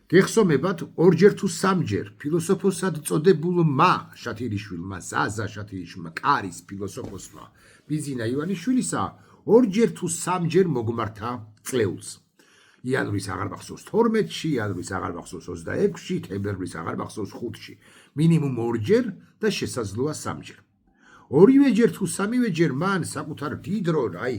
გეხსომებათ ორჯერ თუ სამჯერ ფილოსოფოსად წოდებულმა შათირიშვილმა, ზაზა შათირიშვილმა, კარის ფილოსოფოსმა ბიზინა ივანიშვილისა ორჯერ თუ სამჯერ მოგმართა წლეულს. იანვრის აღარ მახსოვს 12-ში, იანვრის აღარ მახსოვს 26-ში, თებერვლის აღარ მახსოვს 5-ში. მინიმუმ ორჯერ და შესაძლოა სამჯერ. ორივეჯერ თუ სამივეჯერ მან საკუთარ დიდ რო, აი,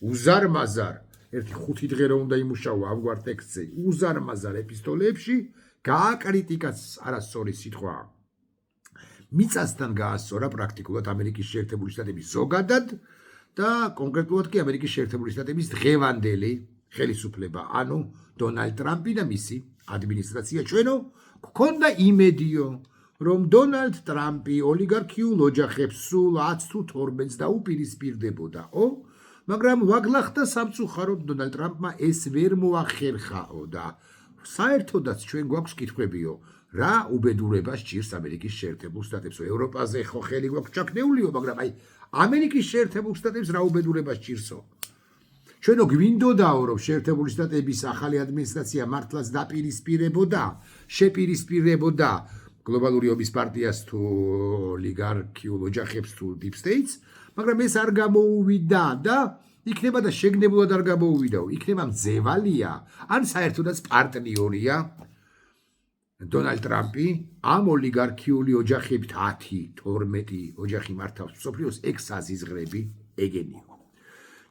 უზარმაზარ ერთი 5 დღე რომ უნდა იმუშაო ამგვარ ტექსტზე, უზარმაზარ ეპისტოლეებში გააკრიტიკაც არასწორი სიტყვა. მიწასთან გაასწორა პრაქტიკულად ამერიკის შეერთებული შტატების ზოგადად და კონკრეტულად კი ამერიკის შეერთებული შტატების დღევანდელი ხელისუფლება, ანუ დონალდ ტრამპი და მისი ადმინისტრაცია. ჩვენო გქონდა იმედიო, რომ დონალდ ტრამპი ოლიგარქიულ ოჯახებს სულ 10 თუ 12-ს დაუპირისპირდებოდაო, მაგრამ ვაგლახდა სამწუხაროდ დონალდ ტრამპმა ეს ვერ მოახერხაო და საერთოდაც ჩვენ გვაქვს კითხვებიო, რა უბედურება სჭირს ამერიკის შეერთებულ შტატებს. ევროპაზე ხო ხელი გვაქვს ჩაქნეულიო, მაგრამ აი ამერიკის შეერთებულ შტატებს რა უბედურება სჭირსო? ჩვენო გვინდოდაო, რომ შეერთებული შტატების ახალი ადმინისტრაცია მართლაც დაპირისპირებოდა, შეპირისპირებოდა გლობალური ომის პარტიას თუ ოლიგარქიულ ოჯახებს თუ deep states, მაგრამ ეს არ გამოუვიდა და იქნება და შეგნებულად არ გამოუვიდაო. იქნება მძევალია, ან საერთოდაც პარტნიორია დონალდ ტრამპი ამ ოლიგარქიული ოჯახებით 10-12 ოჯახი მართავს მსოფლიოს, ეგ საზიზღრები ეგენიო.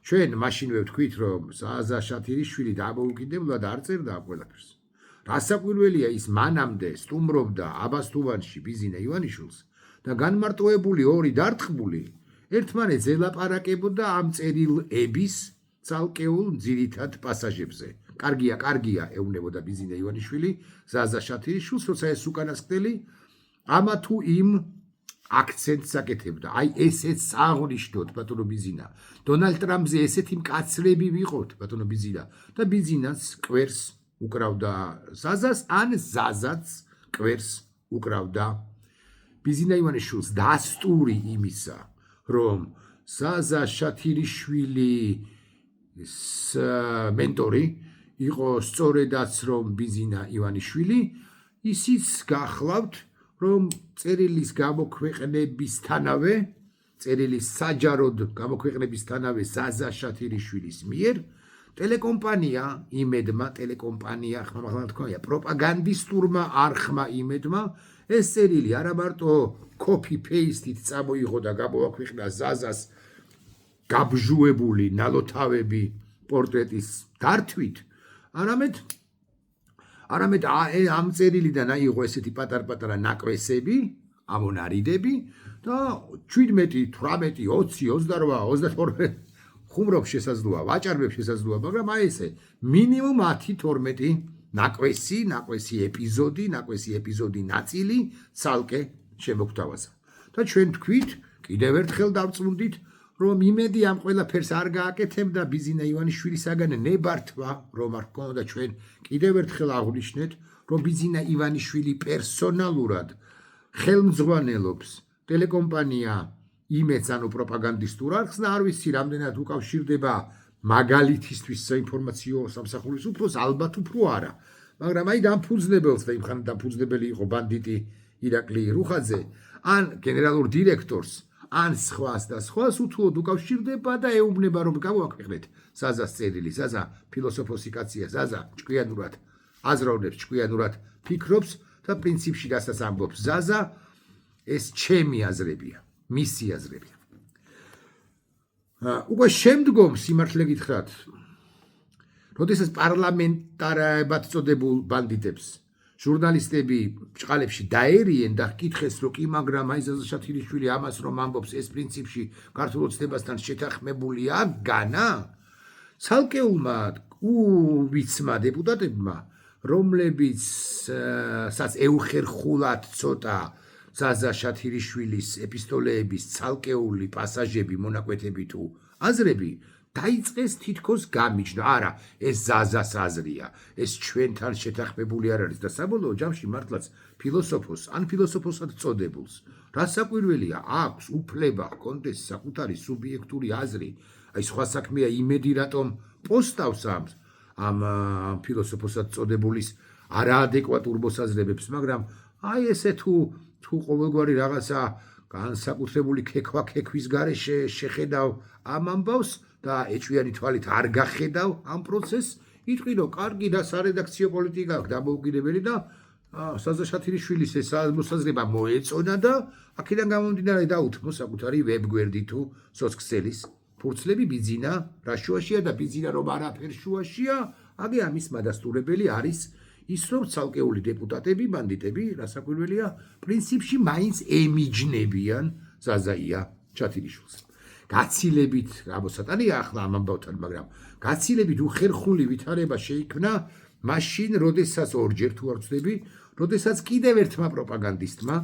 ჩვენ მაშინვე ვთქვით, რომ ზაზა შათირიშვილი დამოუკიდებლად არ წერდა ამ ყველაფერს. რასაკვირველია, ის მანამდე სტუმრობდა აბასთუმანში ბიზინა ივანიშვილს და განმარტოებული ორი დარტყმული ერთმანეთს ელაპარაკებოდა ამ წერილების ცალკეულ ძირითად პასაჟებზე. კარგია, ეუბნებოდა ბიზინა ივანიშვილი ზაზა შათირიშვილს, როცა ეს უკანასკნელი ამა თუ იმ აქცენტს აკეთებდა. აი ესეც აღნიშნოთ, ბატონო ბიზინა. დონალდ ტრამპზე ესეთი მკაცრები ვიყოთ, ბატონო ბიზინა, და ბიზინაც კვერს უკრავდა ზაზას, ან ზაზაც კვერს უკრავდა ბიზინა ივანიშვილს. დასტური იმისა, რომ ზაზა შათირიშვილის მენტორი იყო სწორედაც რომ ბიზინა ივანიშვილი, ისიც გახლავთ, რომ წერილის გამოქვეყნებისთანავე, წერილის საჯაროდ გამოქვეყნებისთანავე ზაზა შათირიშვილის მიერ ტელეკომპანია იმედმა, ტელეკომპანია ხმამაღლა თქონია, პროპაგანდისტურმა არხმა იმედმა ეს წერილი არა მარტო copy-paste-ით წამოიღო და გამოაქვეყნა ზაზას გაბჟუებული ნალოთავები პორტრეტის დართვით, არამედ ამ წერილიდან აიღო ესეთი პატარ-პატარა ნაკვესები, ამონარიდები და 17, 18, 20, 28, 22 ხუმრობს შესაძლოა, ვაჭარბებს შესაძლოა, მაგრამ აი ესე მინიმუმ 10-12 ნაკვესი ეპიზოდი ნაწილი ცალკე შემოგთავაზა. და ჩვენ თქვით, კიდევ ერთხელ დავწმუნდით, რომ იმედი ამ ყველაფერს არ გააკეთებდა ბიზინა ივანიშვილისაგან ნებართვა, რომ არ გქონდა ჩვენ კიდევ ერთხელ აღვნიშნეთ, რომ ბიზინა ივანიშვილი პერსონალურად ხელმძღვანელობს ტელეკომპანია იმედს, ანუ პროპაგანდისტურ არხს და არ ვიცი რამდენად უკავშირდება მაგალითისთვის საინფორმაციო სამსახურის უფროს, ალბათ უფრო არა. მაგრამ აი დამფუძნებელს და იმ ხან დამფუძნებელი იყო ბანდიტი ირაკლი რუხაძე, ან გენერალურ დირექტორს, ან სხვას და სხვას უთუოდ უკავშირდება და ეუბნება, რომ გამოაქვეყნეთ ზაზას წერილი. ზაზა ფილოსოფოსი კაცია, ზაზა ჭკვიანურად აზროვნებს, ჭკვიანურად ფიქრობს და პრინციპში რასაც ამბობს ზაზა, ეს ჩემი აზრებია, მისი აზრებია. უკვე შემდგომ სიმართლე გითხრათ, როდესაც პარლამენტარებად წოდებულ ბანდიტებს ჟურნალისტები ბრჭყალებში დაერიენ და ჰკითხეს, რომ კი, მაგრამ აი ზაზა შათირიშვილი ამას რომ ამბობს, ეს პრინციპში ქართულ ოცნებასთან შეთანხმებულია განა, ცალკეულმა უვიცმა დეპუტატებმა, რომლებიცაც ეუხერხულად ცოტა ზაზა შათირიშვილის ეპისტოლეების ცალკეული პასაჟები, მონაკვეთები თუ აზრები, დაიწყეს თითქოს გამიჯნა. არა, ეს ზაზას აზრია, ეს ჩვენთან შეთანხმებული არ არის და საბოლოო ჯამში მართლაც ფილოსოფოსს ან ფილოსოფოსად წოდებულს რასაკვირველია აქვს უფლება ჰქონდეს საკუთარი სუბიექტური აზრი. აი სხვა საქმეა იმედი რატომ პოსტავს ამ ფილოსოფოსად წოდებულის არაადეკვატურ მოსაზრებებს, მაგრამ აი ესე თუ ყოველგვარი რაღაცა განსაკუთრებული ქექვის გარეშე შეხედავ ამ ამბავს და ეჭვიანი თვალით არ გახედავ ამ პროცესს, იტყვი რომ კარგი და სარედაქციო პოლიტიკა აქვს დამოუკიდებელი და საზა შათილიშვილის ეს მოსაზრება მოეწონა და აქედან გამომდინარე დაუთმო საკუთარი ვებგვერდი თუ სოცქსელის ფურცლები ბიძინა რა შუაშია და ბიძინა რომ არაფერ შუაშია, აგი ამის მადასტურებელი არის ის რომ ცალკეული დეპუტატები, ბანდიტები, რასაკვირველია, პრინციპში მაინც ემიჯნებიან ზაზაია ჩათილიშვილს. გაცილებით გამოსატანია ახლა ამ ამბავთან, მაგრამ გაცილებით უხერხული ვითარება შეიქმნა მაშინ, როდესაც ორჯერ თუ არ ვცდები, როდესაც კიდევ ერთმა პროპაგანდისტმა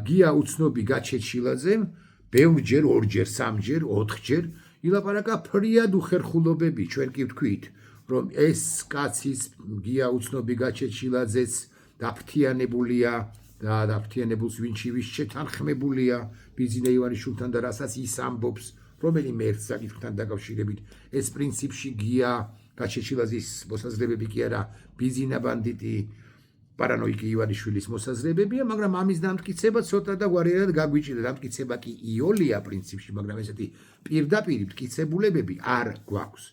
გია უცნობი გაჩეჩილაძემ ბევრჯერ, ორჯერ, სამჯერ, ოთხჯერ ილაპარაკა ფრიად უხერხულობები, ჩვენ კი ვთქვით, რომ ეს კაცის გია უცნობი გაჩეჩილაძეც დაფრთიანებულია და დაფრთიანებულს ვინჩივის შეთანხმებულია ბიძინა ივანიშვილთან და რასაც ის ამბობს, რომელიმე ერთ საკითხთან დაკავშირებით, ეს პრინციპში გია გაჩეჩილაძის მოსაზრებები კი არა, ბიძინა ბანდიტი პარანოიკი ივანიშვილის მოსაზრებებია, მაგრამ ამის დამტკიცება ცოტა და გვარიერად გაგვიჭირდა. დამტკიცება კი იოლია პრინციპში, მაგრამ ესეთი პირდაპირ მტკიცებულებები არ გვაქვს.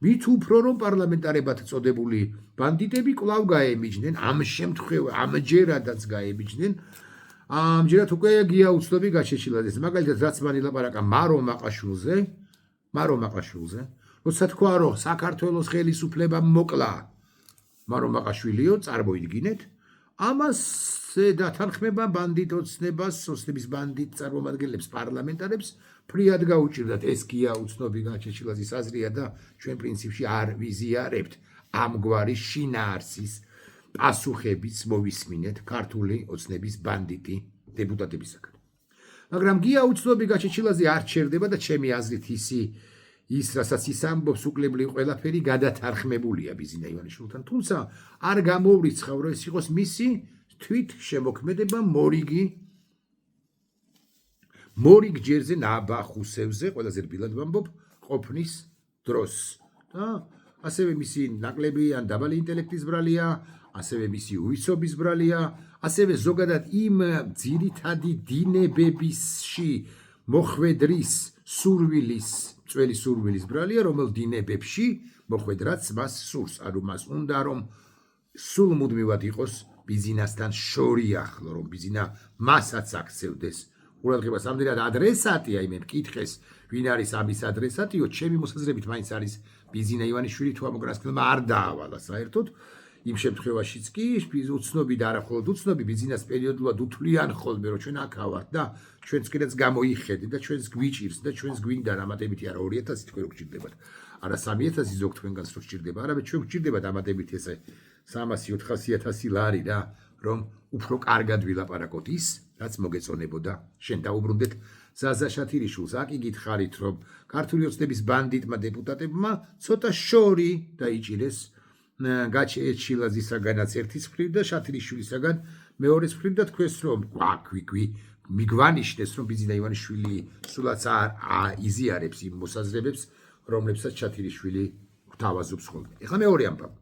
მით უფრო რომ პარლამენტარებად წოდებული ბანდიტები კვლავ გაემიჯნენ, ამ შემთხვევაში ამჯერადაც გაემიჯნენ, ამჯერად უკვე გია უცნობი გაჩეჩილაძეს. მაგალითად, რაც მან ილაპარაკა მარო მაყაშვილზე, როცა თქვა რომ საქართველოს ხელისუფლება მოკლა მარო მაყაშვილიო, წარმოიდგინეთ, ამას დათანხმება ბანდიტ ოცნებას, ოცნების ბანდიტ წარმომადგენლებს, პარლამენტარებს ფრიად გაუჭირდათ. ეს გია უცნობი გაჩეჩილაძის აზრია და ჩვენ პრინციპში არ ვიზიარებთ ამგვარი შინაარსის პასუხებიც მოვისმინეთ ქართული ოცნების ბანდიტი დეპუტატებისაგან. მაგრამ გია უცნობი გაჩეჩილაძე არ ჩერდება და ჩემი აზრით ის რასაც ის ამბობს უკლებლივ ყველაფერი გადათარხმებულია ბიძინა ივანიშვილთან, თუმცა არ გამოვრიცხავ რომ ეს იყოს მისი თვით შემოქმედება მორიგ ჯერზე ნაბახუსევზე, ყველაზე რბილად ვამბობ, ყოფნის დროს და ასევე მისი ნაკლები ან დაბალი ინტელექტის ბრალია, ასევე მისი უვისობის ბრალია, ასევე ზოგადად იმ ძირითადი დინებებისში მოხვედრის წველი სურვილის ბრალია, რომელ დინებებში მოხვედრაც მას სურს, ანუ მას უნდა რომ სულ მუდმივად იყოს ბიძინასთან შორი ახლო, რომ ბიძინა მასაც აქცევდეს ყურადღებას. ამდენად ადრესატია, მე მკითხეს, ვინ არის ამის ადრესატიო, ჩემი მოსაზრებით მაინც არის ბიძინა ივანიშვილი, თუ ამ უკანასკნელმა არ დაავალა საერთოდ. იმ შემთხვევაშიც კი უცნობი და არა მხოლოდ უცნობი ბიძინას პერიოდულად უთვლიან ხოლმე, რომ ჩვენ აქ ავართ და ჩვენც კიდეც გამოიხედეთ და ჩვენს გვიჭირს და ჩვენს გვინდა დამატებითი არა 2000 თქვენ რო გჭირდებათ, არა 3000 ზოგ თქვენგანს რო გჭირდება, არამედ ჩვენ გჭირდება დამატებითი ესე 300-400 ლარი რა, რომ უფრო კარგად ვილაპარაკოთ ის, რაც მოგეწონებოდა. შენ დაუბრუნდეთ ზაზა შათილიშვილს, აკი გითხარით, რომ ქართული ოცნების ბანდიტმა დეპუტატებმა ცოტა შორი დაიჭირეს გაჩეჩილაძისაგანაც ერთის მხრივ და შათილიშვილისაგან მეორეს მხრივ და თქვენს რომ მიგვანიშნეს რომ ბიძინა ივანიშვილი სულაც არ იზიარებს იმ მოსაზრებებს, რომლებსაც შათილიშვილი გვთავაზობს ხოლმე. ეხლა მეორე ამბავი.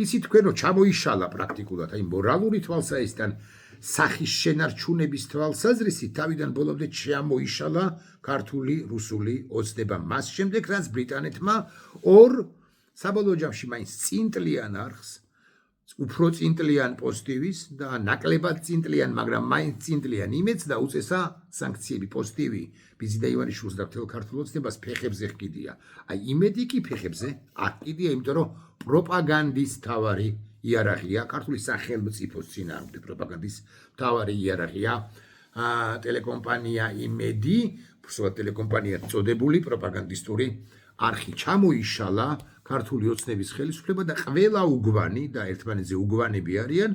იცით თქვენ რომ ჩამოიშალა პრაქტიკულად, აი მორალური თვალსაჩინო სახის შენარჩუნების თვალსაზრისით თავიდან ბოლომდე ჩამოიშალა ქართული რუსული ოცნება. მას შემდეგ რაც ბრიტანეთმა ორ საბოლოო ჯამში მაინც წინტლიან არხს, უფრო წინტლიან პოზიტივის და ნაკლებად წინტლიან, მაგრამ მაინც წინტლიან იმედს და უწესა სანქციები პოზიტივი ბიძინა ივანიშვილს და მთელ ქართულ ოცნებას ფეხებზე ჰკიდია. აი იმედი კი ფეხებზე არ ჰკიდია, იმიტომ რომ პროპაგანდის მთავარი იერარქია, ქართული სახელმწიფოს წინააღმდეგ პროპაგანდის მთავარი იერარქია, ტელეკომპანია იმედი, უბრალოდ ტელეკომპანია წოდებული პროპაგანდისტური არხი ჩამოიშალა ქართული ოცნების ხელისუფლება და ყველა უგვანი და ერთმანეთზე უგვანები არიან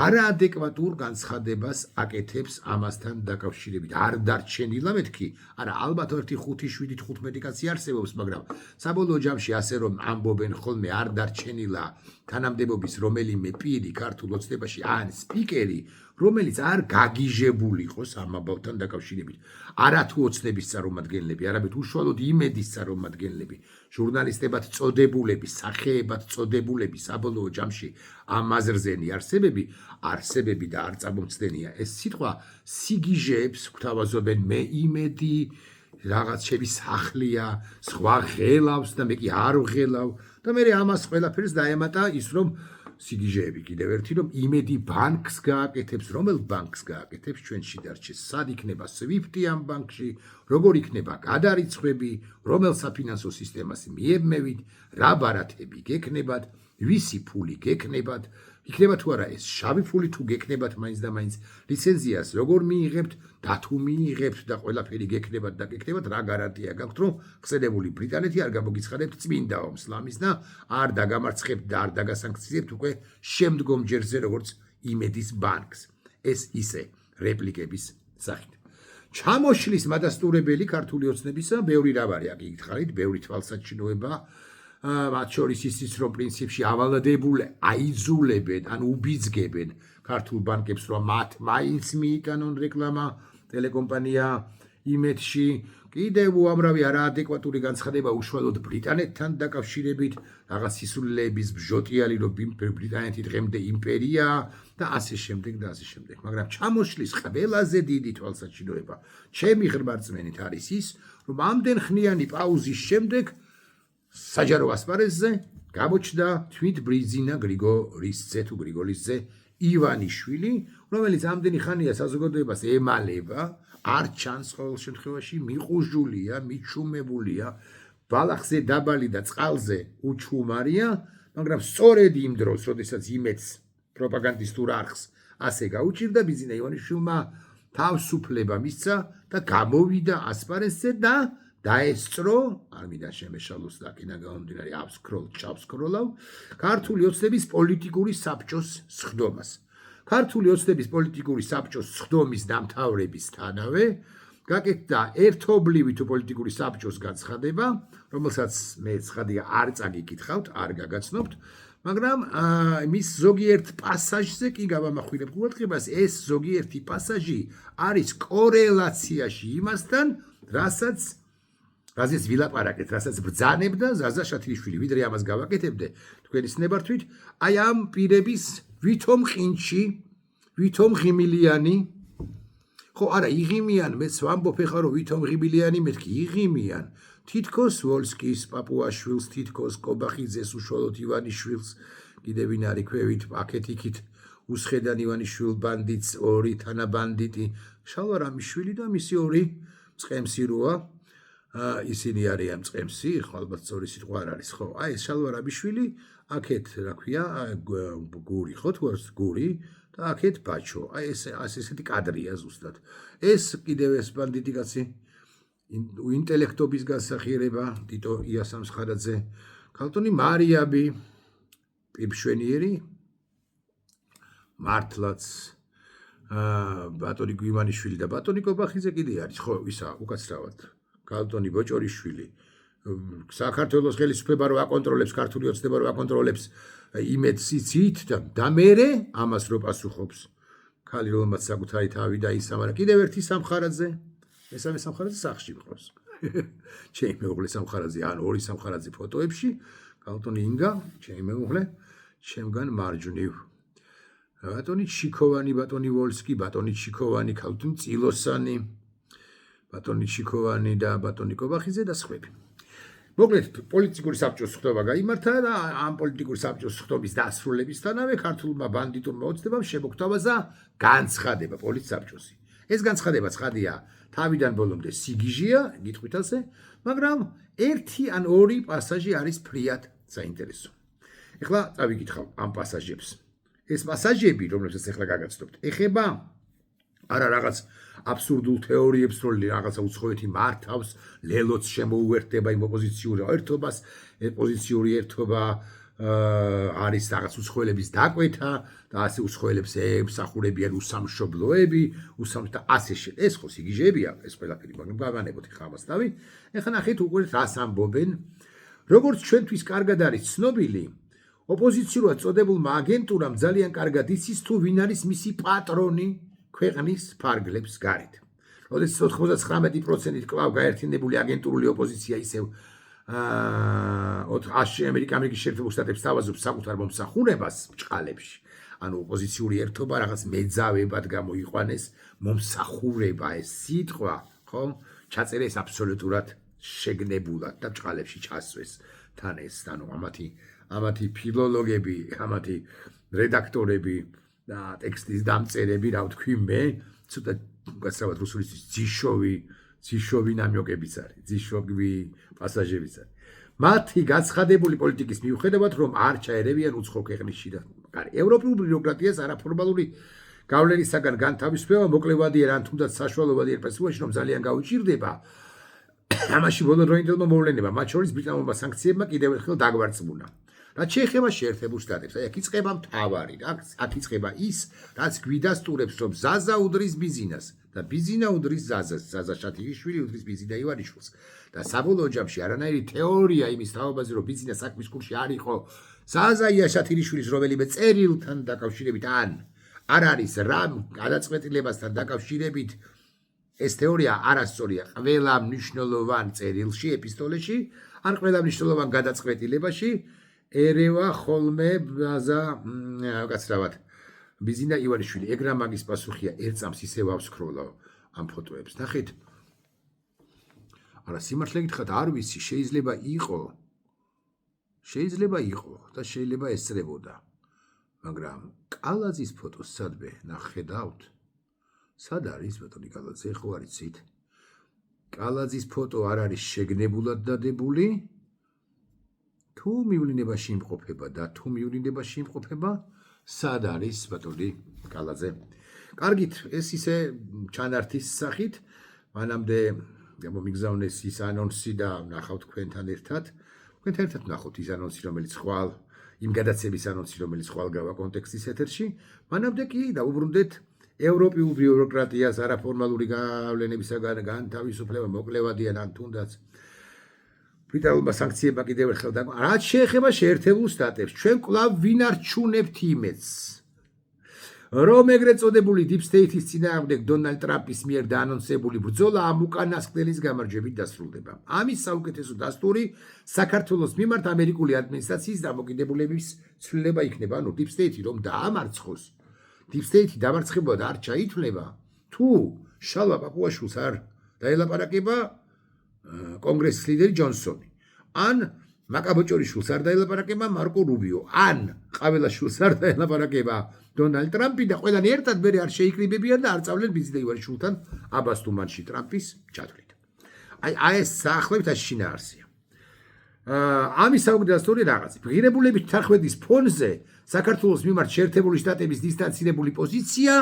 არაადეკვატურ განცხადებას აკეთებს ამასთან დაკავშირებით. არ დარჩენილა მეთქი, არა ალბათ 1, 5, 7, 15 კაცი არსებობს, მაგრამ საბოლოო ჯამში ასე რომ ამბობენ ხოლმე არ დარჩენილა თანამდებობის რომელიმე პირი ქართულ ოცნებაში ან სპიკერი, რომელიც არ გაგიჟებული იყოს ამ ამბავთან დაკავშირებით, არათუ ოცნების წარმომადგენლები, არამედ უშუალოდ იმედის წარმომადგენლები, ჟურნალისტებად წოდებულები, სახეებად წოდებულები, საბოლოო ჯამში ამ აზრზენი არსებები და არ წამომცდენია. ეს სიტყვა სიგიჟეებს გვთავაზობენ მე იმედი, რაღაც ჩემი სახლია, სხვა ღელავს და მე კი არ ვღელავ და მე ამას ყველაფერს დაემატა ის რომ სიგიჟეები კიდევ ერთი რომ იმედი ბანკს გააკეთებს, რომელ ბანკს გააკეთებს ჩვენში დარჩეს, სად იქნება SWIFT-ი ამ ბანკში, როგორ იქნება გადარიცხვები, რომელ საფინანსო სისტემას მიებმევით, რა ბარათები გექნებათ, ვისი ფული გექნებათ, იქნება თუ არა ეს შავი ფული თუ გექნებათ მაინც და მაინც ლიცენზიას როგორ მიიღებთ და თუ მიიღებთ და ყველაფერი გექნებათ და გექნებათ რა გარანტია გაქვთ რომ ხსენებული ბრიტანეთი არ გამოგიცხადებთ წმინდა ომს ლამის და არ დაგამარცხებთ და არ დაგასანქციებთ უკვე შემდგომ ჯერზე როგორც იმედის ბანკს ეს ისე რეპლიკების სახით ჩამოშლის მადასტურებელი ქართული ოცნებისა ბევრი რაბარი აქ იგითხარით ბევრი თვალსაჩინოება მათ შორის ისიც რომ პრინციპში ავალდებულე აიძულებენ ან უბიძგებენ ქართულ ბანკებს რომ მათ მაინც მიიტანონ რეკლამა ტელეკომპანია იმედში კიდევ უამრავი არაადეკვატური განცხადება უშუალოდ ბრიტანეთთან დაკავშირებით რაღაც სისულელეების ბჟოტიალი რომ ბრიტანეთი დღემდე იმპერია და ასე შემდეგ და ასე შემდეგ მაგრამ ჩამოშლის ყველაზე დიდი თვალსაჩინოება ჩემი ღრმარწმენით არის ის რომ ამდენ ხნიანი პაუზის შემდეგ საჯარო ასპარეზზე გამოჩნდა თვით ბრიზინა გრიგორისძე თუ გრიგოლისძე ივანიშვილი, რომელიც ამდენი ხანია საზოგადოებას ემალება, არ ჩანს ყოველ შემთხვევაში, მიყუჟულია, მიჩუმებულია, ბალახზე დაბალი და წყალზე უჩუმარია, მაგრამ სწორედ იმ დროს, როდესაც იმედს პროპაგანდისტურ არხს ასე გაუჭირდა, ბიზინა ივანიშვილმა თავისუფლება მისცა და გამოვიდა ასპარეზზე და დაესწრო, არ მინდა შემეშალოს და კინა გამომდინარე ჩავსკროლავ, ქართული ოცნების პოლიტიკური საბჭოს სხდომას. ქართული ოცნების პოლიტიკური საბჭოს სხდომის დამთავრებისთანავე გაკეთდა ერთობლივი თუ პოლიტიკური საბჭოს განცხადება, რომელსაც მე ცხადია არ წაგიკითხავთ, არ გაგაცნობთ, მაგრამ მის ზოგიერთ პასაჟზე კი გავამახვილებ ყურადღებას, ეს ზოგიერთი პასაჟი არის კორელაციაში იმასთან, რაზეც ვილაპარაკეთ, რასაც ბრძანებდა ზაზა შათილიშვილი, ვიდრე ამას გავაკეთებდე, თქვენი ცნებართვით, აი ამ პირების ვითომ ყინჩი, ვითომ ღიმილიანი, ხო არა, იღიმიან, მეც ვამბობ ეხლა რომ ვითომ ღიმილიანი, მეთქი იღიმიან, თითქოს ვოლსკის პაპუაშვილს, თითქოს კობახიძეს, უშუალოდ ივანიშვილს, კიდევ ვინ არის ქვევით, აქეთ-იქით უსხედან ივანიშვილ ბანდიტს, ორი თანაბანდიტი, შალვარამიშვილი და მისი ორი წყემსიროა. ისინი არიან წყემსი, ხო ალბათ სწორი სიტყვა არ არის, ხო? აი ეს შალვარამიშვილი, აქეთ რა ქვია, გური, ხო თუ არის გური და აქეთ ბაჩო. აი ეს ესეთი კადრია ზუსტად. ეს კიდევ ეს ბანდიტი კაცი ინტელექტობის განსახიერება, ტიტო იასამსხარაძე, ქალტონი მარიაბი, პირმშვენიერი, მართლაც ბატონი ივანიშვილი და ბატონი კობახიძე კიდე არის, ხო, ისა უკაცრავად. ქალტონი ბოჭორიშვილი საქართველოს ხელისუფლება რო აკონტროლებს ქართული ოცნება რო აკონტროლებს იმედს იცით და მერე ამას რო პასუხობს ქალი რომელმაც საკუთარი თავი დაისამარა კიდევ ერთი სამხარაძე მესამე სამხარაძე სახში მყავს ჩემი მეუღლე სამხარაძე ან ორი სამხარაძე ფოტოებში ქალტონი ინგა ჩემი მეუღლე ჩემგან მარჯვნივ ბატონი ჩიქოვანი ბატონი ვოლსკი ბატონი ჩიქოვანი ქალტონი წილოსანი ბატონი ჩიქოვანი და ბატონი კობახიძე და სხვები. მოკლედ პოლიტიკური საბჭოს სხდომა გაიმართა და ამ პოლიტიკური საბჭოს სხდომის დასრულებისთანავე ქართულმა ბანდიტურმა ოცნებამ შემოგთავაზა განცხადება პოლიტსაბჭოსი. ეს განცხადება ცხადია თავიდან ბოლომდე სიგიჟეა, გიტყვით ასე, მაგრამ ერთი ან ორი პასაჟი არის ფრიად საინტერესო. ეხლა წავიკითხავ ამ პასაჟებს. ეს პასაჟები, რომლებსაც ეხლა გაგაცნობთ, ეხება არა რაღაც აბსურდულ თეორიებს, რომ რაღაცა უცხოეთი მართავს, ლელოც შემოუერთდება იმ ოპოზიციური ერთობას, ოპოზიციური ერთობა არის რაღაც უცხოელების დაკვეთა და ასე უცხოელებს ემსახურებიან უსამშობლოები, და ასე შე. ეს ხო სიგიჟეებია, ეს ყველაფერი, მაგრამ გავანებოთ ხა ამას თავი. ეხლა ნახეთ უკვე რას ამბობენ. როგორც ჩვენთვის კარგად არის ცნობილი, ოპოზიციურად წოდებულმა აგენტურამ ძალიან კარგად იცის თუ ვინ არის მისი პატრონი ქვეყნის ფარგლებს გარეთ. როდესაც 99%-ით კვლავ გაერთიანებული აგენტურული ოპოზიცია ისევ ამერიკის შეერთებულ შტატებს თავაზობს საკუთარ მომსახურებას ბჭყალებში. ანუ ოპოზიციური ერთობა რაღაც მეძავებად გამოიყვანეს მომსახურება ეს სიტყვა, ხო? ჩაწერეს აბსოლუტურად შეგნებულად და ბჭყალებში ჩასვეს თან ეს, ანუ ამათი ფილოლოგები, ამათი რედაქტორები და ტექსტის დამწერები, რა ვთქვი მე, ცოტა გასავად რუსულისთვის ძიშოვი ნამიოკებიც არის, ძიშოვი პასაჟებიც არის. მათი გაცხადებული პოლიტიკის მიუხედავად, რომ არ ჩაერევიან უცხო ქვეყნის შიდა კარი. ევროპულ ბიუროკრატიას არაფორმალური გავლენისაგან განთავისუფლება მოკლევადია ან თუნდაც საშუალებადია პერსპექტივაში, რომ ძალიან გაუჭირდება. ამაში ბოლოდროინდელმა მოვლენებმა, მათ შორის ბრიტანულმა სანქციებმა კიდევ ერთხელ დაგვარწმუნა. რაც შეეხება შეერთებულ შტატებს, აი აქ იწყება მთავარი, აქ იწყება ის, რაც გვიდასტურებს, რომ ზაზა უდრის ბიზინას და ბიზინა უდრის ზაზას, ზაზა შათილიშვილი უდრის ბიზინა ივანიშვილს. და საბოლოო ჯამში არანაირი თეორია იმის თაობაზე, რომ ბიზინა საქმის კურსში არ იყო ზაზა იშათილიშვილის რომელიმე წერილთან დაკავშირებით ან არ არის რამ გადაწყვეტილებასთან დაკავშირებით ეს თეორია არასწორია ყველა მნიშვნელოვან წერილში, ეპისტოლეში, ან ყველა მნიშვნელოვან გადაწყვეტილებაში ერევა ხოლმე კაცრავად ბიზინა ივანიშვილი. ეგ რა მაგის პასუხია, ერთ წამს ისევ ავსკროლავ ამ ფოტოებს. ნახეთ. არა, სიმართლე გითხრათ, არ ვიცი, შეიძლება იყო და შეიძლება ესწრებოდა. მაგრამ კალაძის ფოტოს სადმე ნახედავთ? სად არის ბატონი კალაძე, ხო არიცით? კალაძის ფოტო არ არის შეგნებულად დადებული? თუ მივლინებაში იმყოფება და თუ მივლინებაში იმყოფება, სად არის ბატონი კალაძე? კარგით, ეს ისე ჩანართის სახით, მანამდე გამომიგზავნეს ის ანონსი და ნახავთ თქვენთან ერთად. თქვენთან ერთად ნახოთ ის ანონსი, რომელიც ხვალ იმ გადაცემის ანონსი, რომელიც ხვალ გავა კონტექსტის ეთერში. მანამდე კი დაუბრუნდეთ ევროპულ ბიუროკრატიას არაფორმალური გავლენებისაგან განთავისუფლება მოკლევადიან ან თუნდაც ბრიტანულმა სანქციებმა კიდევ ერთხელ რაც შეეხება შეერთებულ შტატებს, ჩვენ კვლავ ვინ არჩუნებთ იმედს, რომ ეგრეთ წოდებული Deep State-ის წინააღმდეგ დონალდ ტრამპის მიერ დაანონსებული ბრძოლა ამ უკანასკნელის გამარჯვებით დასრულდება. ამის საუკეთესო დასტური საქართველოს მიმართ ამერიკული ადმინისტრაციის დამოკიდებულების ცვლილება იქნება, ანუ Deep State რომ დაამარცხოს. Deep State დამარცხებულად არ ჩაითვლება, თუ შალვა პაპუაშვილს არ დაელაპარაკება კონგრესის ლიდერი ჯონსონი, ან მაკაბოჭორიშვილს არ დაელაპარაკება მარკო რუბიო, ან ყაველაშვილს არ დაელაპარაკება დონალდ ტრამპი და ყველანი ერთად მერე არ შეიკრიბებიან და არ წავლენ ბიზნეს ივანიშვილთან აბასთუმანში ტრამპის ჩათვლით. აი ეს საახლევით შინაარსია. ამის საუკეთესო დასტური რაღაცი. ღირებულებით თანხმობის ფონზე საქართველოს მიმართ შეერთებული შტატების დისტანცირებული პოზიცია,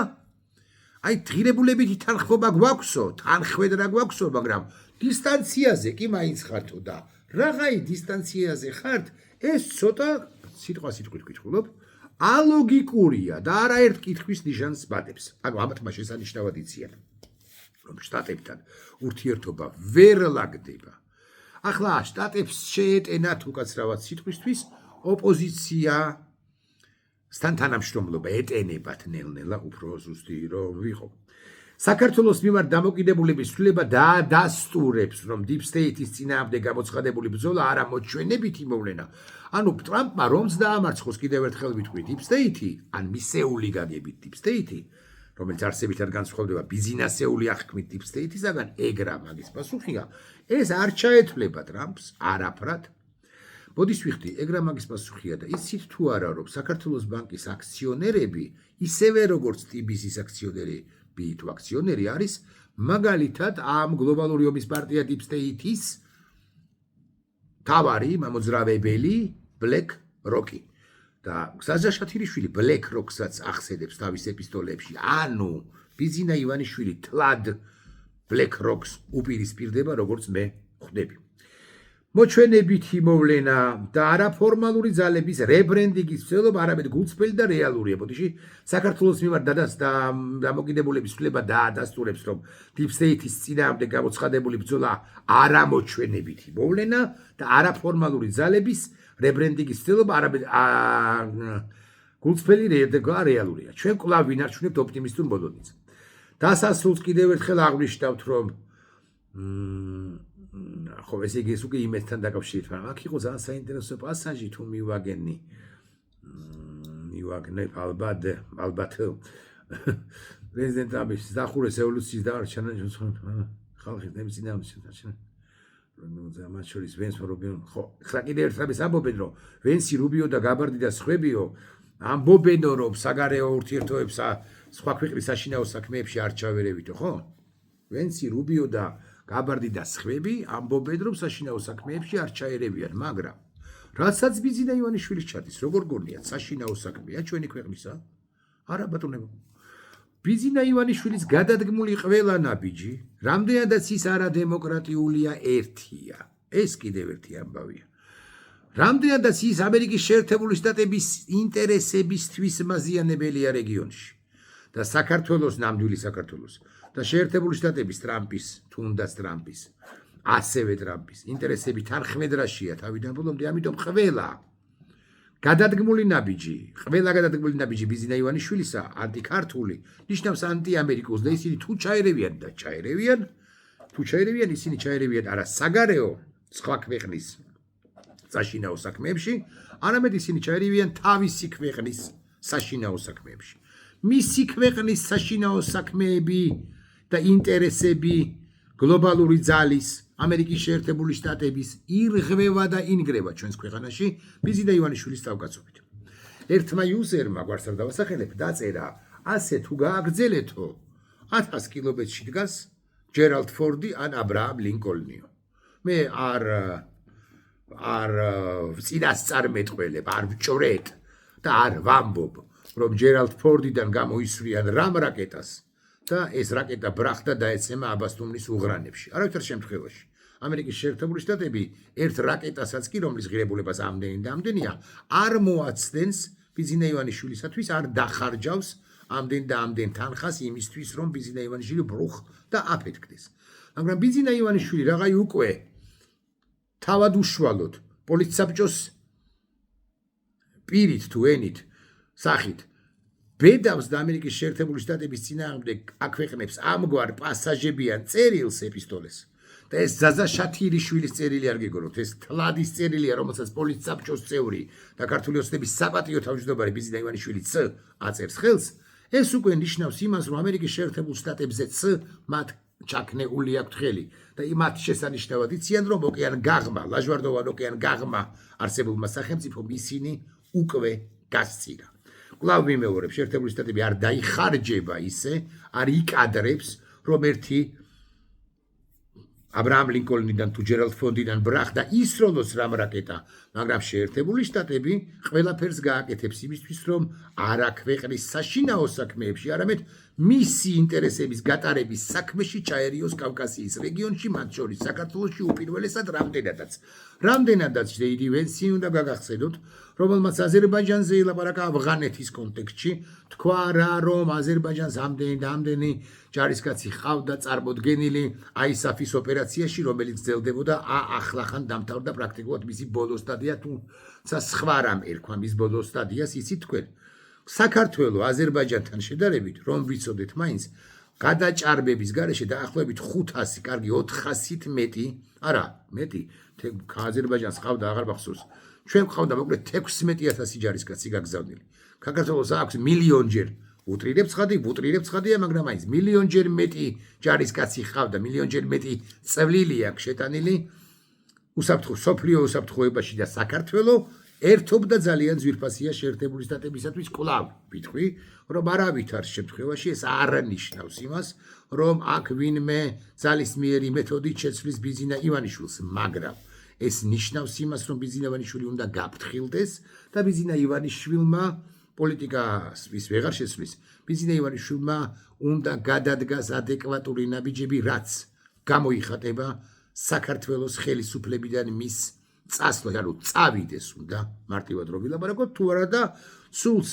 აი ღირებულებითი თანხმობა გვაქვსო, თანხმედ რა გვაქვსო, მაგრამ დისტანციაზე კი მაინც ხართო და რაღაცი დისტანციაზე ხართ, ეს ცოტა სიტყვით ვკითხულობ, ალოგიკურია და არაერთ კითხვის ნიშანს ბადებს. ანუ ამათმა შესანიშნავად იციან, რომ შტატებთან ურთიერთობა ვერ ლაგდება. ახლა შტატებს შეეტენათ უკაცრავად სიტყვისთვის ოპოზიციასთან თანამშრომლობა, ეტენებათ ნელ-ნელა უფრო ზუსტი რომ ვიყო. საქართველოს მიმართ დამოკიდებულების ცვლილება დაადასტურებს, რომ Deep State-ის წინააღმდეგ გამოცხადებული ბრძოლა არა მოჩვენებითი მოვლენა. ანუ ტრამპმა რომს დაამარცხოს კიდევ ერთხელ ვიტყვი Deep State-ი, ან მისეული გაგებით Deep State-ი, რომელიც არსებითად განსხვავდება ბიზნესეული აღქმით Deep State-ისაგან, ეგ რა მაგის პასუხია, ეს არ ჩაეთვლება ტრამპს არაფრად. მოდის ვიხდი, ეგ რა მაგის პასუხია და იცით თუ არა, რომ საქართველოს ბანკის აქციონერები, ისევე როგორც TBC-ის აქციონერები თუ აქციონერი არის, მაგალითად ამ გლობალური ომის პარტია Deep State-ის თავარი მამოძრავებელი BlackRock-ი. და ზაზა შათილიშვილი BlackRock-საც ახსენებს თავის ეპისტოლეებში. ანუ ბიზინა ივანიშვილი თლად BlackRock-ს უპირისპირდება, როგორც მე ხვდები. მოჩვენებითი მოვლენა და არაფორმალური ძალების რებრენდინგის ცვლილება არამედ გულწრფელი და რეალურია. ბოდიში საქართველოს მიმართ დამოკიდებულების ცვლილება დაადასტურებს, რომ Deep State-ის წინააღმდეგ გამოცხადებული ბრძოლა არამოჩვენებითი მოვლენა და არაფორმალური ძალების რებრენდინგის ცდილობა არამედ გულწრფელი რეალურია. ჩვენ კვლავ ვინარჩუნებთ ოპტიმისტურ მოდელს. დასასრულს კიდევ ერთხელ აღვნიშნავთ, რომ ხო ესე იგი ეს უკვე იმედთან დაკავშირებით, მაგრამ აქ იყო ძალიან საინტერესო პასაჟი თუ მივაგნებ ალბათ პრეზიდენტ ტრამპის დახურეს ევოლუციის დარჩენა ხალხის ნებისმიერ მათ შორის ვენს რუბიო ხო ხლა კიდევ ერთხელ ეს ამბობენ რომ ვენსი რუბიო და გაბარდი და სხვებიო ამბობენ რომ საგარეო ურთიერთობებსა სხვა ქვეყნის საშინაო საქმეებში არ ჩავერევითო ხო ვენსი რუბიო და გაბარდი და სხვები ამბობენ რომ საშინაო საქმეებში არ ჩაერევიან მაგრამ რასაც ბიზინა ივანიშვილის ჩადის როგორ გონიათ საშინაო საქმეა ჩვენი ქვეყნისა არა ბატონებო ბიზინა ივანიშვილის გადადგმული ყველა ნაბიჯი რამდენადაც ის არადემოკრატიულია ერთია ეს კიდევ ერთი ამბავია რამდენადაც ის ამერიკის შეერთებული შტატების ინტერესებისთვის მაზიანებელია რეგიონში და საქართველოს ნამდვილი საქართველოს და შეერთებული შტატების ტრამპის თუნდაც ტრამპის ასევე ტრამპის ინტერესები თანხმედრაშია თავიდან ბოლომდე ამიტომ ყველა გადადგმული ნაბიჯი ბიზინა ივანიშვილისა ანტიქართული ნიშნავს ანტიამერიკულს და ისინი თუ ჩაერევიან ისინი ჩაერევიან არა საგარეო სხვა ქვეყნის საშინაო საქმეებში არამედ ისინი ჩაერევიან თავისი ქვეყნის საშინაო საქმეებში მისი ქვეყნის საშინაო საქმეები და ინტერესები გლობალური ძალის ამერიკის შეერთებული შტატების ირღვევა და ინგრევა ჩვენს ქვეყანაში ბიზინა ივანიშვილის თავკაცობით. ერთმა იუზერმა გვარს არ დავასახელებ დაწერა ასე თუ გააგრძელეთო 1000 კილომეტრში დგას ჯერალდ ფორდი ან აბრაამ ლინკოლნიო. მე არ წინასწარმეტყველებ, არ ვჭვრეთ და არ ვამბობ, რომ ჯერალდ ფორდიდან გამოისვრიან რამ რაკეტას და ეს რაკეტა ბრახდა დაეცემა აბასთუმნის უღრანებში. არავითარ შემთხვევაში. ამერიკის შეერთებული შტატები ერთ რაკეტასაც კი რომლის ღირებულებას ამდენი და ამდენია არ მოაცდენს ბიზინა ივანიშვილისათვის არ დახარჯავს ამდენ და ამდენ თანხას იმისთვის რომ ბიზინა ივანიშვილი ბრუხ და აფეთქდეს. მაგრამ ბიზინა ივანიშვილი რაღაცა უკვე თავად უშუალოდ პოლიცსაბჭოს პირით თუ ენით სახით ბედავს და ამერიკის შეერთებული შტატების წინააღმდეგ აქვეყნებს ამგვარ პასაჟებიან წერილს ეპისტოლეს და ეს ზაზა შათირიშვილის წერილი არ გეგონოთ ეს თლადის წერილია რომელსაც პოლიცსაბჭოს წევრი და ქართული ოცნების საპატიო თავმჯდომარე ბიზინა ივანიშვილი ც აწერს ხელს ეს უკვე ნიშნავს იმას რომ ამერიკის შეერთებულ შტატებზე ც მათ ჩაქნეული აქვთ ხელი და მათ შესანიშნავად იციან რომ ოკეან გაღმა ლაჟვარდოვან ოკეან გაღმა არსებულმა სახელმწიფომ ისინი უკვე გასწირა კვლავ ვიმეორებ შეერთებული შტატები არ დაიხარჯება ისე არ იკადრებს რომ ერთი აბრაამ ლინკოლნიდან თუ ჯერალდ ფორდიდან ბრახდა ისროლოს რამ რაკეტა მაგრამ შეერთებული შტატები ყველაფერს გააკეთებს იმისთვის რომ არა ქვეყნის საშინაო საქმეებში არამედ მისი ინტერესების გატარების საქმეში ჩაერიოს კავკასიის რეგიონში მათ შორის საქართველოში უპირველესად რამდენადაც ჯეიდი ვენსი უნდა გაგახსენოთ რომელმაც აზერბაიჯანზე ელაპარაკა ავღანეთის კონტექსტში თქვა რა რომ აზერბაიჯანს ამდენი ჯარისკაცი ყავდა წარმოდგენილი აისაფის ოპერაციაში რომელიც გრძელდებოდა ახლახან დამთავრდა პრაქტიკულად მისი ბოლო სტადია თუმცა სხვა რამ ერქვა მის ბოლო სტადიას იცით თქვენ საქართველოს აზერბაიჯანთან შედარებით რომ ვიცოდეთ მაინც გადაჭარბების გარეშე დაახლოებით 500 კარგი 400-ით მეტი არა მეტი აზერბაიჯანს ყავდა აღარ მახსოვს ჩვენ ყავდა მოკლედ 16000 ჯარისკაცი გაგზავნილი საქართველოს აქვს მილიონჯერ უტრირებს ხადია მაგრამ მაინც მილიონჯერ მეტი ჯარისკაცი ყავდა მილიონჯერ მეტი წვლილი აქვს შეტანილი სოფლიო უსაფრთხოებაში და საქართველოს ერთობდა ძალიან ძვირფასია შეერთებული შტატებისათვის კვლავ ვიტყვი რომ არავითარ შემთხვევაში ეს არ ნიშნავს იმას რომ აქ ვინმე ძალისმიერი მეთოდით შეცვლის ბიზინა ივანიშვილს მაგრამ ეს ნიშნავს იმას რომ ბიზინა ივანიშვილი უნდა გაფრთხილდეს და ბიზინა ივანიშვილმა პოლიტიკას ვის ვეღარ შეცვლის ბიზინა ივანიშვილმა უნდა გადადგას ადეკვატური ნაბიჯები რაც გამოიხატება საქართველოს ხელისუფლებიდან მის წასვლა ანუ წავიდეს უნდა მარტივად რო ვილაპარაკოთ თუ არა და სულს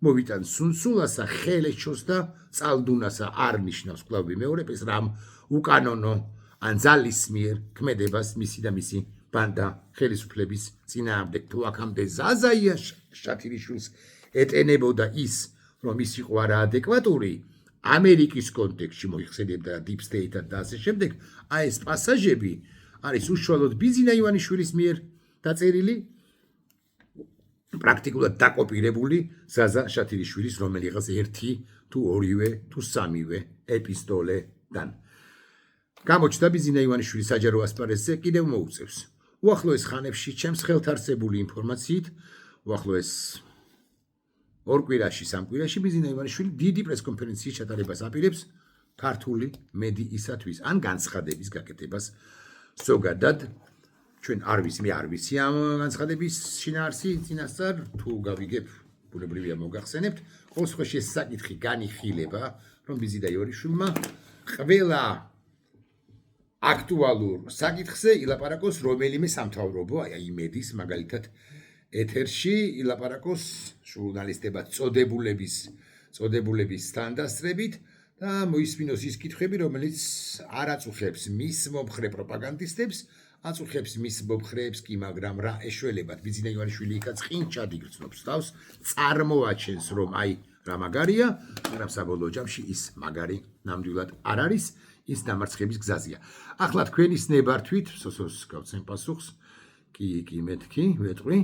მოვიტან სულსულასა ხელეჩოს და წალდუნასა არ ნიშნავს კვლავ ვიმეორებ ეს რამ უკანონო ან ძალისმიერ ქმედებას მისი და მისი ბანდა ხელისუფლების წინააღმდეგ თუ აქამდე ზაზაია შათილიშვილს ეტენებოდა ის, რომ ის იყო არაადეკვატური ამერიკის კონტექსტში მოიხსენებდა deep state-ად და ასე შემდეგ, აი ეს პასაჟები არის უშუალოდ ბიზინა ივანიშვილის მიერ დაწერილი, პრაქტიკულად დაკოპირებული ზაზა შათილიშვილის რომელიღაც ერთი თუ ორივე თუ სამივე ეპისტოლედან. გამოჩნდა ბიზინა ივანიშვილის საჯარო ასპარეზზე კიდევ მოუწევს. უახლოეს ხანებში ჩემს ხელთ არსებული ინფორმაციით, უახლოეს ორ კვირაში, სამ კვირაში ბიზინა ივანიშვილი დიდი პრესკონფერენციის ჩატარებას აპირებს ქართული მედიისათვის ან განცხადების გაკეთებას ზოგადად. ჩვენ მე არ ვიცი ამ განცხადების შინაარსი წინასწარ თუ გავიგებ, ბუნებრივია მოგახსენებთ. ყოველ შემთხვევაში ეს საკითხი განიხილება, რომ ბიზინა ივანიშვილმა ყველა აქტუალურ საკითხზე ilaparaƙos რომელიმე სამთავრობო, აი იმედის მაგალითად ეთერში ilaparaƙos ჟურნალისტებად წოდებულების თანდასწრებით და მოისმინოს ის კითხვები, რომელიც არ აწუხებს მის მომხრე პროპაგანდისტებს, აწუხებს მის მომხრეებს კი, მაგრამ რა ეშველებათ ბიზინა ივანიშვილი იქაც ყინჩად იგრძნობს თავს, წარმოაჩენს რომ აი რა მაგარია, მაგრამ საბოლოო ჯამში ის მაგარი ნამდვილად არ არის, ის დამარცხების გზაზეა. ახლა თქვენი ნებართვით, სოსოს გავცემ პასუხს, კი მეთქი, ვეტყვი.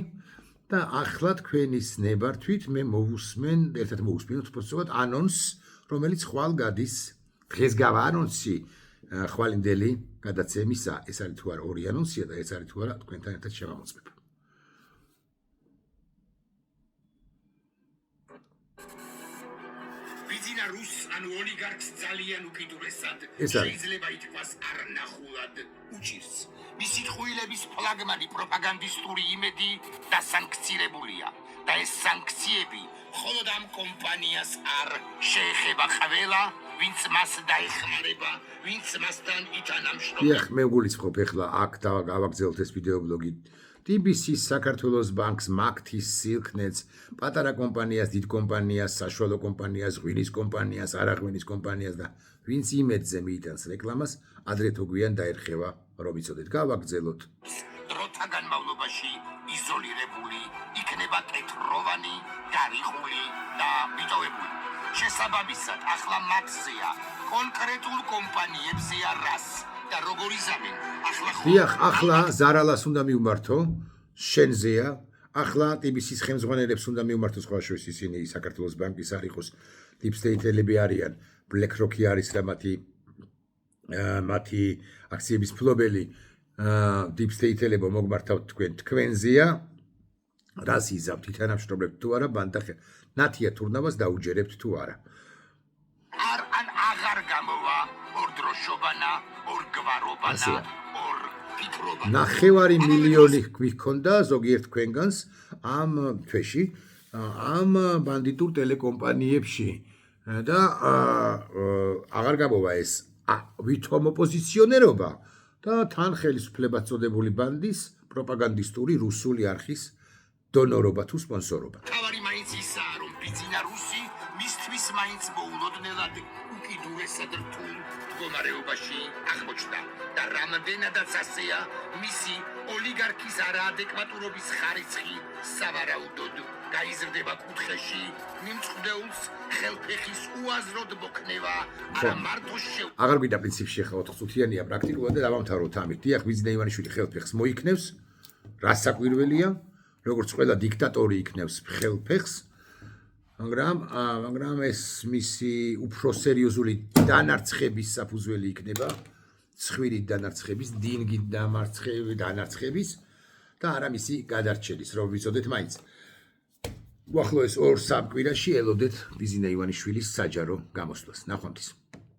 და ახლა თქვენის ნებართვით მე მოვუსმენ, ერთად მოვუსმინოთ უბრალოდ ანონსს, რომელიც ხვალ გადის, დღესგავა ანონსი ხვალინდელი გადაცემისა, ეს არის თუ არა ორი ანონსია და ეს არის თუ არა თქვენთან ერთად შევამოწმებ. ბიზინა რუსს ანუ ოლიგარქს ძალიან უკიდურესად შეიძლება ითქვას არნახულად უჭირს. მისი თხვილების ფლაგმანი პროპაგანდისტური იმედი დასანქცირებულია და ეს სანქციები მხოლოდ ამ კომპანიას არ შეეხება ყველა, ვინც მას დაეხმარება, ვინც მასთან ითანამშრომლობს. დიახ, მე გულისხმობ ახლა აქ გავაგზავნოთ ეს ვიდეობლოგი. TBC-ს, საქართველოს ბანკს, მაგთის, სილქნეტს, პატარა კომპანიას, დიდ კომპანიას, საშუალო კომპანიას, ღვინის კომპანიას, არაღვინის კომპანიას და ვინც იმედზე მიიტანს რეკლამას, ადრე თუ გვიან დაერხება, რომ იცოდეთ. გავაგზავნოთ. დროთა განმავლობაში იზოლირებული, იქნება კეთროვანი, გარიხული და მიტოვებული. შესაბამისად, ახლა მათზეა, კონკრეტულ კომპანიებზეა რას და როგორი ზამენ. დიახ, ახლა ზარალას უნდა მიუმართო, შენზეა. ახლა TBC-ს ხელმძღვანელებს უნდა მიუმართო, სხვა შორის ისინი საქართველოს ბანკის არ იყოს, deep state-ელები არიან, BlackRock-ი არის და მათი აქციების მფლობელი deep state-ელებო მოგმართავთ თქვენზეა. რას იზავთ, ითანამშრომლებთ თუ არა, ბანდა ნათია თურნავას დაუჯერებთ თუ არა. ან აღარ გამოვა ორ დროშობანა, ორ გვარობანა, ორ ფიქრობანა. 9 მილიონი გვიქონდა ზოგიერთ თქვენგანს ამ თვეში, ამ ბანდიტურ ტელეკომპანიებში და აღარ გამოვა ეს ვითომ ოპოზიციონერობა და თან ხელისუფლებად წოდებული ბანდის პროპაგანდისტური რუსული არხის დონორობა თუ სპონსორობა. თავარი მაინც ისაა, რომ ბიზინა რუსი მისთვის მაინც მოულოდნელად უკიდურესად რთულ მდგომარეობაში აღმოჩნდა და რამდენადაც ასეა მისი ოლიგარქის არაადეკვატურობის ხარისხი სავარაუდოდ გაიზრდება კუთხეში მიმწყდეულს ხელფეხის უაზროდ მოქნება არა მარტო აღარ გვიდა პრინციპში ახლა 4 წუთიანია პრაქტიკულად და დავამთავროთ ამით. დიახ, ბიზინა ივანიშვილი ხელფეხს მოიქნევს, რა საკვირველია, როგორც ყველა დიქტატორი იქნევს ხელფეხს, მაგრამ ეს მისი უფრო სერიოზული დანარცხების საფუძველი იქნება, ცხვირით დანარცხების, დინგით დანარცხების და არა მისი გადარჩენის, რომ ვიცოდეთ მაინც. უახლოეს 2-3 კვირაში ელოდეთ ბიზინა ივანიშვილის საჯარო გამოსვლას. ნახვამდის.